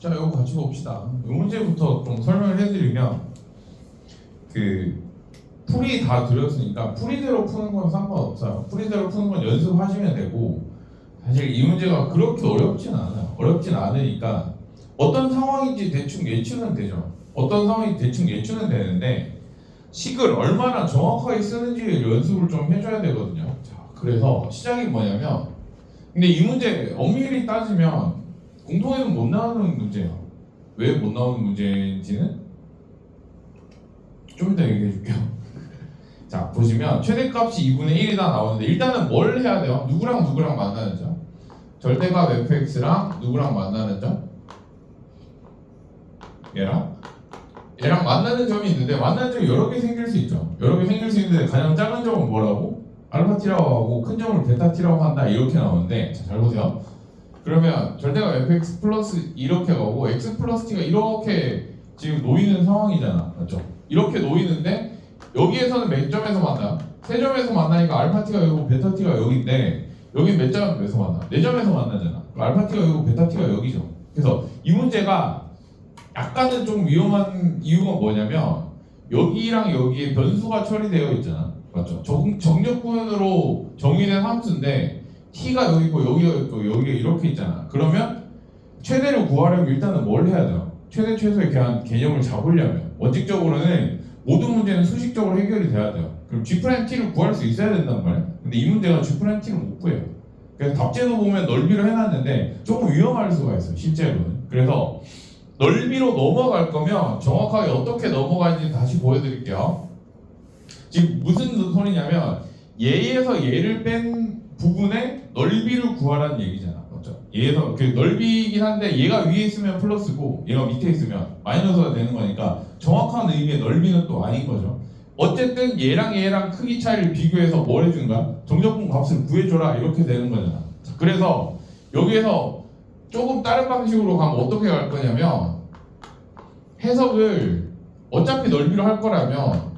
자, 이거 같이 봅시다. 이 문제부터 좀 설명을 해드리면 풀이 다 드렸으니까 풀이대로 푸는 건 상관없어요. 풀이대로 푸는 건 연습하시면 되고, 사실 이 문제가 그렇게 어렵진 않아요. 어렵진 않으니까 어떤 상황인지 대충 예측은 되죠. 어떤 상황인지 대충 예측은 되는데 식을 얼마나 정확하게 쓰는지 연습을 좀 해줘야 되거든요. 자, 그래서 시작이 뭐냐면, 근데 이 문제 엄밀히 따지면 공통에는 못 나오는 문제예요. 왜 못 나오는 문제인지는 좀 이따 얘기해 줄게요. 자, 보시면 최대값이 2분의 1이다 나오는데 일단은 뭘 해야 돼요? 누구랑 누구랑 만나는 점? 절대값 fx랑 누구랑 만나는 점? 얘랑 만나는 점이 있는데 만나는 점이 여러 개 생길 수 있죠. 여러 개 생길 수 있는데 가장 작은 점은 뭐라고? 알파 t라고 하고 큰 점을 베타 t라고 한다 이렇게 나오는데, 자, 잘 보세요. 그러면 절대값 fx 플러스 이렇게 가고 x 플러스 t가 이렇게 지금 놓이는 상황이잖아, 맞죠? 이렇게 놓이는데 여기에서는 몇 점에서 만나요? 세 점에서 만나니까 알파 t가 여기고 베타 t가 여기인데 여긴 몇 점에서 만나? 네 점에서 만나잖아. 알파 t가 여기고 베타 t가 여기죠. 그래서 이 문제가 약간은 좀 위험한 이유가 뭐냐면 여기랑 여기에 변수가 처리되어 있잖아, 맞죠? 정력분으로 정의된 함수인데 t가 여기 있고 여기가 있고 여기가 이렇게 있잖아. 그러면 최대를 구하려면 일단은 뭘 해야 돼요? 최대 최소의 개념을 잡으려면 원칙적으로는 모든 문제는 수식적으로 해결이 돼야 돼요. 그럼 G'T를 구할 수 있어야 된단 말이에요. 근데 이 문제가 G'T를 못 구해요. 그래서 답제도 보면 넓이로 해놨는데 조금 위험할 수가 있어요, 실제로는. 그래서 넓이로 넘어갈 거면 정확하게 어떻게 넘어가는지 다시 보여드릴게요. 지금 무슨 소리냐면 얘에서 얘를 뺀 부분의 넓이를 구하라는 얘기잖아, 맞죠? 얘에서 그 넓이긴 한데 얘가 위에 있으면 플러스고 얘가 밑에 있으면 마이너스가 되는 거니까 정확한 의미의 넓이는 또 아닌 거죠. 어쨌든 얘랑 크기 차이를 비교해서 뭘 해준 거야? 정적분 값을 구해줘라 이렇게 되는 거잖아. 자, 그래서 여기에서 조금 다른 방식으로 가면 어떻게 갈 거냐면 해석을 어차피 넓이로 할 거라면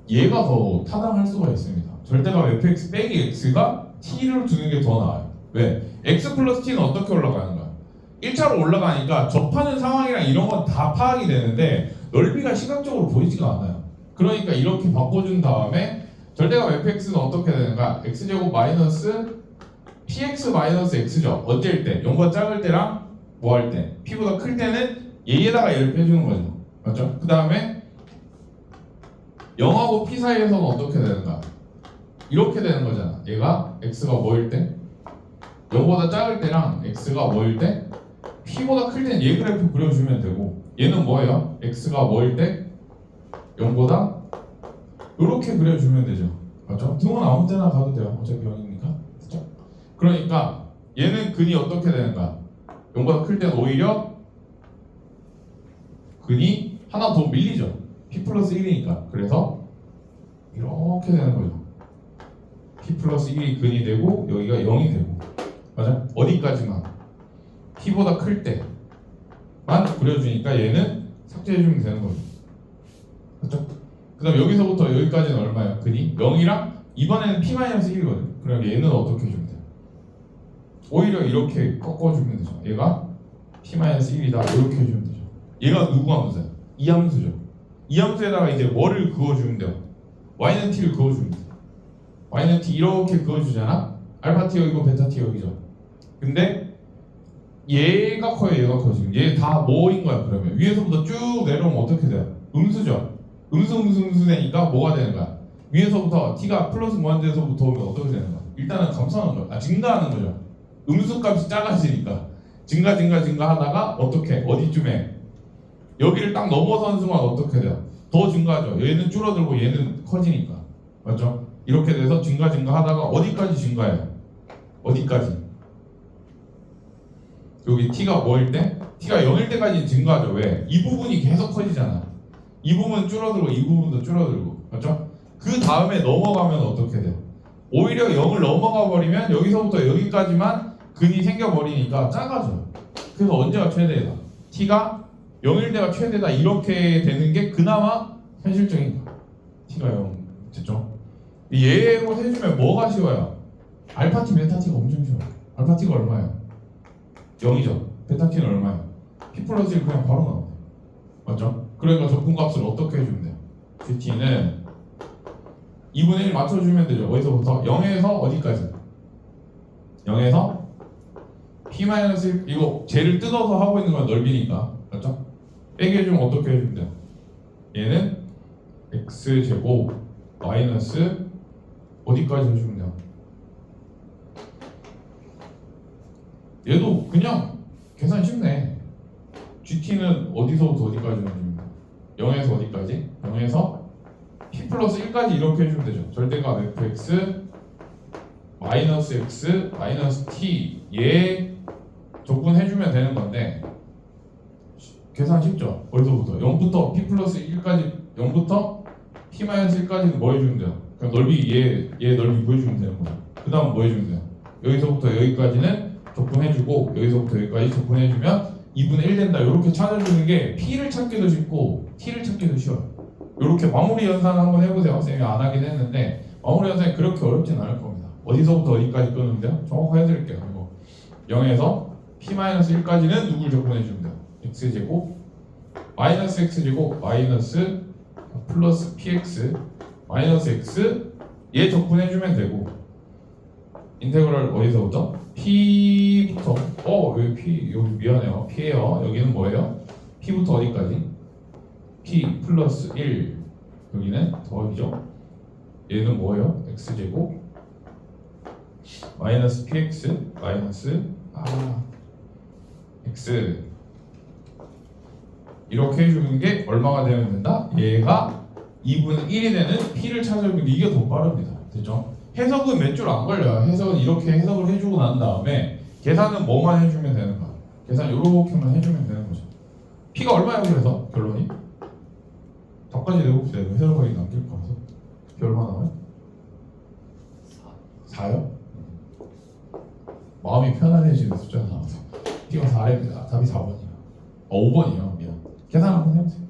얘가 더 타당할 수가 있습니다. 절대값 fx 빼기 x가 t를 두는 게 더 나아요. 왜? x 플러스 t는 어떻게 올라가는 거야? 1차로 올라가니까 접하는 상황이랑 이런 건 다 파악이 되는데 넓이가 시각적으로 보이지가 않아요. 그러니까 이렇게 바꿔준 다음에 절대값 fx는 어떻게 되는가? x제곱 마이너스 px 마이너스 x죠. 어쩔 때? 0보다 작을 때랑 뭐 할 때? p보다 클 때는 얘에다가 얘를 빼주는 거죠. 맞죠? 그 다음에 0하고 p 사이에서는 어떻게 되는가? 이렇게 되는 거잖아. 얘가 x가 뭐일 때? 0보다 작을 때랑 x가 뭐일 때? p보다 클 때는 얘 그래프 그려주면 되고, 얘는 뭐예요? x가 뭐일 때? 0보다 이렇게 그려주면 되죠. 맞죠? 등은 아무 때나 가도 돼요. 어차피 0이니까. 그렇죠? 그러니까 얘는 근이 어떻게 되는가? 0보다 클 때는 오히려 근이 하나 더 밀리죠. p 플러스 1이니까. 그래서 이렇게 되는 거죠. p 플러스 1이 근이 되고 여기가 0이 되고, 맞아? 어디까지만? p보다 클 때만 그려주니까 얘는 삭제해주면 되는 거죠. 그렇죠? 그 다음 여기서부터 여기까지는 얼마예요? 근이? 0이랑 이번에는 p-1이거든. 그럼 얘는 어떻게 해주면 돼요? 오히려 이렇게 꺾어주면 되죠. 얘가 p-1이다 이렇게 해주면 되죠. 얘가 누구 함수야? 이 함수죠. 이 함수에다가 이제 뭐를 그어주면 돼요? y는 t를 그어주면 돼요. y는 t 이렇게 그어주잖아. 알파 t 여기고 베타 t 여기죠. 근데 얘가 커요, 얘가 커요. 지금 얘 다 뭐인 거야? 그러면 위에서부터 쭉 내려오면 어떻게 돼요? 음수죠. 음수 되니까 뭐가 되는 거야? 위에서부터 t가 플러스 무한대에서부터 오면 어떻게 되는 거야? 일단은 감소하는 거야. 증가하는 거죠. 음수 값이 작아지니까 증가 하다가 어떻게? 어디쯤에? 여기를 딱 넘어선 순간 어떻게 돼요? 더 증가하죠. 얘는 줄어들고 얘는 커지니까. 맞죠? 이렇게 돼서 증가 하다가 어디까지 증가해요? 어디까지? 여기 t가 뭐일 때? t가 0일 때까지 증가하죠. 왜? 이 부분이 계속 커지잖아. 이 부분은 줄어들고 이 부분도 줄어들고. 맞죠? 그 다음에 넘어가면 어떻게 돼요? 오히려 0을 넘어가 버리면 여기서부터 여기까지만 근이 생겨버리니까 작아져요. 그래서 언제가 최대다? t가 0일 때가 최대다 이렇게 되는 게 그나마 현실적인 거야. t가 0 됐죠? 얘로 해주면 뭐가 쉬워요? 알파 t, 베타 t가 엄청 쉬워요. 알파 t가 얼마예요? 0이죠. 베타 t는 얼마예요? P 플러스 1 그냥 바로 나오네. 맞죠? 그러니까 적분값을 어떻게 해주면 돼요? GT는 2분의 1 맞춰주면 되죠. 어디서부터? 0에서 어디까지? 0에서 P-1 이거 쟤를 뜯어서 하고 있는 건 넓이니까 맞죠? 빼게 해주면 어떻게 해주면 돼요? 얘는 X제곱 마이너스 어디까지 해주면 돼요? 얘도 그냥 계산 쉽네. GT는 어디서부터 어디까지 해주면 돼요? 0에서 어디까지? 0에서 P 플러스 1까지 이렇게 해주면 되죠. 절대값 fx 마이너스 x 마이너스 t 얘 적분해주면 되는 건데 계산 쉽죠? 어디서부터? 0부터 P 플러스 1까지 0부터 P 마이너스 1까지는 뭐 해주면 돼요? 그냥 넓이 얘 넓이 구해주면 되는 거죠. 그 다음 뭐 해주면 돼요? 여기서부터 여기까지는 적분해주고 여기서부터 여기까지 적분해주면 2분의 1 된다. 이렇게 찾아주는 게 P를 찾기도 쉽고 T를 찾기도 쉬워요. 이렇게 마무리 연산을 한번 해보세요. 쌤이 안 하긴 했는데 마무리 연산이 그렇게 어렵진 않을 겁니다. 어디서부터 어디까지 끄면 돼요? 정확하게 해드릴게요. 이거 0에서 P-1까지는 누굴 적분해주면 돼요? X제곱 마이너스 X제곱 마이너스 플러스 PX 마이너스 X 얘 적분해주면 되고 인테그럴 어디서부터? P부터 여기 P 여기 미안해요. P예요. 여기는 뭐예요? P부터 어디까지? P 플러스 1 여기는 더하기죠. 얘는 뭐예요? X제곱 마이너스 PX 마이너스 X 이렇게 해주는 게 얼마가 되면 된다? 얘가 2분의 1이 되는 P를 찾아주는 게 이게 더 빠릅니다. 됐죠? 해석은 몇 줄 안 걸려요. 해석은 이렇게 해석을 해주고 난 다음에 계산은 뭐만 해주면 되는 거야. 계산 이렇게만 해주면 되는 거죠. P가 얼마예요? 그래서 결론이? 답까지 내봅시다. 해석하기 남길 거 같아서 P 얼마 나와요? 4요? 마음이 편안해지는 숫자가 나와서 P가 4랍니다. 답이 4번이에요. 5번이에요. 미안. 계산 한번 해보세요.